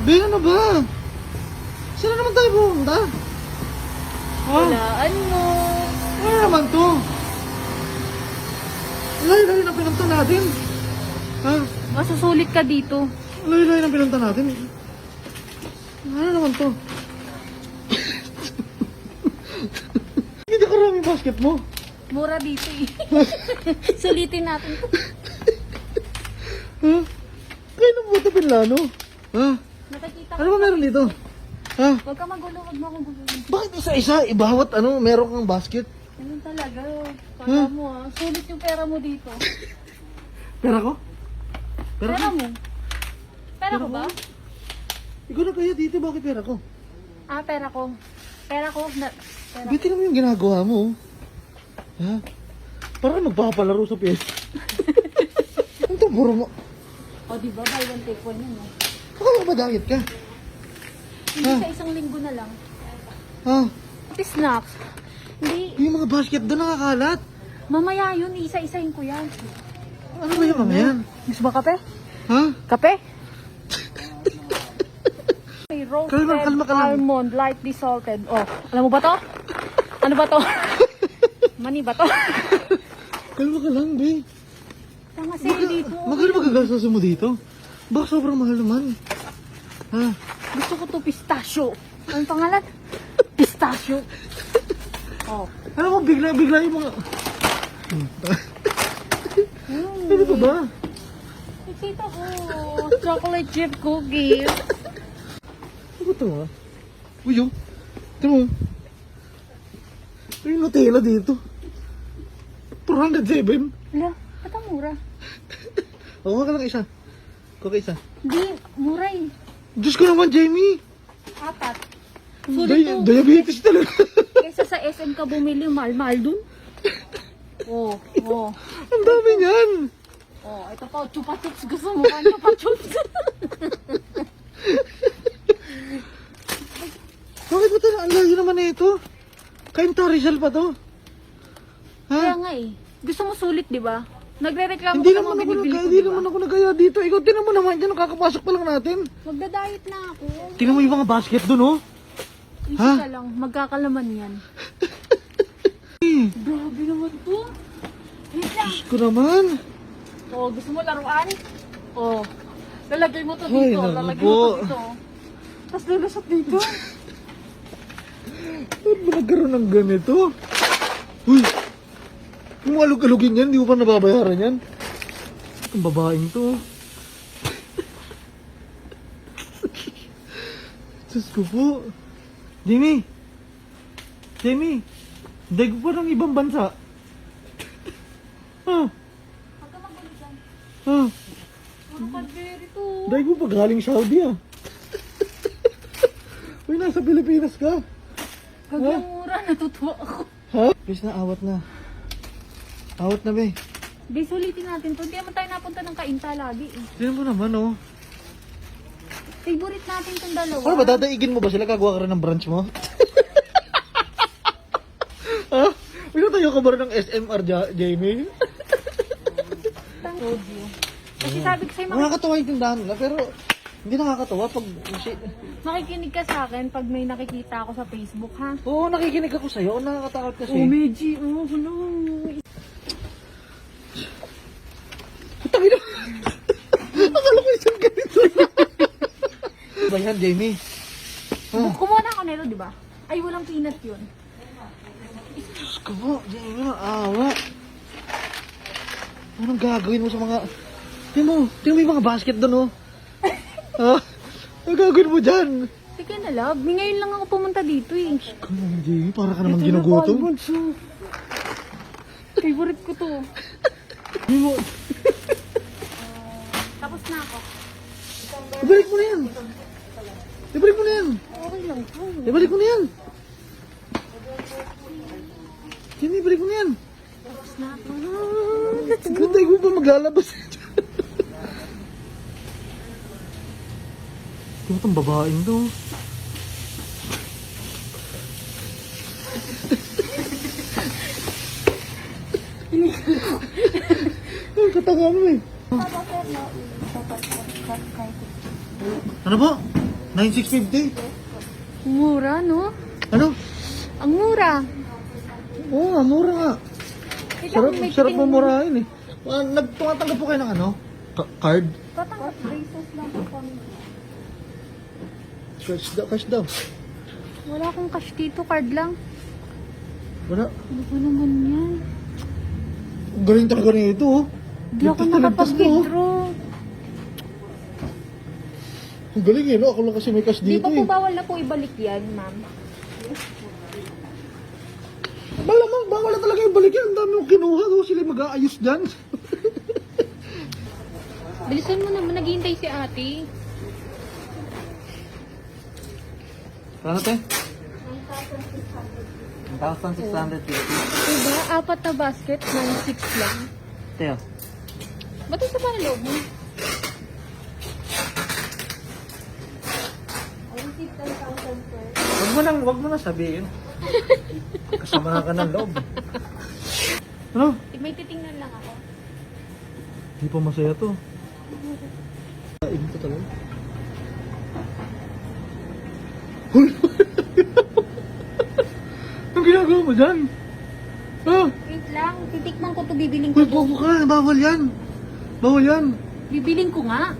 Ben, ano ba? Saan naman tayo pumunta? Ha? Walaan mo. Ano naman to? Layo-layo na pinunta natin. Ha? Masusulit ka dito. Layo-layo na pinunta natin. Ano naman to? Hindi karami basket mo. Mura dito eh. Sulitin natin. Ha? Kaya nang buta pinlano? Ha? Nakikita Ano ba meron dito? Ha? Huwag ka magulo, huwag mo akong gulo. Bakit isa-isa? Ibawat ano, meron kang basket? Ganun talaga. Kala mo sulit yung pera mo dito. Pera ko? Pera Pera ko? mo? Pera ko ba? Ikaw na kaya dito, bakit pera ko? Ah, pera ko. Pera ko. Pera. Bitin mo yung ginagawa mo. Ha? Parang magpapalaro sa PS. Ano to, buro mo? O, diba? Buy one, take one yun. Akala ba diet ka? Hindi Ah. sa isang linggo na lang. Ha? Pati snacks. Hindi. Yung mga basket doon nakakalat. Mamaya yun. Isa-isahin ko yan. Ano ba yung mga yan? Gusto ba kape? Ha? Kape? May roasted Kalma ka lang. almond, lightly salted. Oh, alam mo ba to? Ano ba to? Mani ba to? Kalma ka lang, be. Tama sa'yo dito. Magkano magagastos mo dito? Baka sobrang mahal naman. Ha? Gusto ko to pistachio. Anong pangalan? Pistachio. Oh. Ano mo, bigla yung mga... Ano ba ba? Nakita ko. Chocolate chip cookies. Ano ba ito, ha? Uy, oh. Ito mo. May Nutella dito. 407. Hala, ba't ang mura? Ako ka lang isa. Kuha ka isa. Hindi, mura eh. Diyos ko naman, Jamie. 4. Sulit to. Diabetes talaga. Kesa sa SM ka bumili, mahal-mahal dun. Oh, oh. Ang dami niyan. Oh, ito pa, chupa chups. Gusto mo ba chupa chups? Bakit ba ito? Ang layo naman na ito. Kainta Rizal pa to. Kaya Ha? nga eh. Gusto mo sulit, di ba? Nagre-reklamo Hindi ka naman mga ako binibili ko, hindi di ba? naman ako nagaya dito. Ikaw, tinan mo naman dyan. Kakapasok pa lang natin. Magda-diet na ako. Tinan mo yung mga basket doon, oh. Easy Ha? ka lang. Magkakalaman yan. Grabe naman to. Wait lang. Diyos ko naman. Oh, gusto mo laruan? Oh. Lalagay mo to Ay, dito. naku Lalagay po. mo to dito. Tapos lulusot dito. Ba't ba nagkaroon ng ganito? Uy! Kung alug-alugin yan, hindi mo pa nababayaran yan. Ang babaeng to. Diyos ko po. Jamie! Jamie! Daig pa ng ibang bansa. Ha? Huwag ka magulo dyan. Ha? Puro Cadbury to. Daig mo pa galing Saudi ah. Uy, nasa Pilipinas ka. Huwag yung mura. Natutuwa ako. Ha? Please na, awat na. Awat na, be. Di, sulitin natin to. Hindi naman tayo napunta ng Kainta lagi eh. Tignan mo naman, oh. Favorite natin tong dalawa. Ano ba, dadaigin mo ba sila? Gagawa ka rin ng branch mo? Ha? May tayo ka ba rin ng SMR, Jamie? Told you. Kasi sabi ko sa'yo, Nakakatawa yung tindahan nila, pero hindi nakakatawa pag... makikinig ka sa akin pag may nakikita ako sa Facebook, ha? Oo, nakikinig ako sa'yo. Nakakatakot kasi. Meji. Oh, hello. Putang ina! Akala ko isang ganito. Ba yan, Jamie? Kumuha na ako nito, di ba? Ay, walang peanut yun. Diyos ko po, Jamie, maawa. Anong gagawin mo sa mga... Tingnan mo yung mga basket doon, oh. Ha? Anong gagawin mo dyan? Sige na, love. Ngayon lang ako pumunta dito, eh. Come on, Jamie, para ka naman ginugutom. Favorite ko to. Mo. Tapos na ako. Ibalik mo na yan. Ibalik mo na yan. Okay lang to. Ibalik mo na yan. Jamie, ibalik mo na yan. Tapos na ako. Let's go. Tayo ko pa maglalabas. Ito itong babaeng to. Ay, katanga mo eh. Ano po? 9,650. Mura, no? Ano? Ang mura. Oo nga, mura nga. Ito, Sarap, may sarap titing- mamurahin eh. Tumatanggap po kayo ng ano? Card? Tatanggap braces lang po kami. Cash daw. Wala akong cash dito, card lang. Wala. Ano ba naman yan? Ang galing talaga nito oh. Hindi ako Ligtas na ligtas to, oh. nakapag-withdraw. Ang galing eh, no? Ako lang kasi may cash Di dito ba po eh. bawal na po ibalik yan, ma'am? Malamang, bawal na talaga yung balik yan. Ang dami yung kinuha. Oh. Sila mag-aayos dyan. Bilisan mo naman, naghihintay si ate. Ano te? 1,650. Diba? Apat na basket, 9,600 lang. Teo. Ba't ito pa na loob mo? Wag mo nang sabihin. Kasama ka ng loob. Ano? May titingnan lang ako. Hindi pa masaya to. Kain ko talaga. Hoy! Anong ginagawa mo dyan? Ah! Wait lang, titikman ko to, bibiling ko Hoy, to. bobo ka! Bawal yan! Bawal yan! Bibiling ko nga.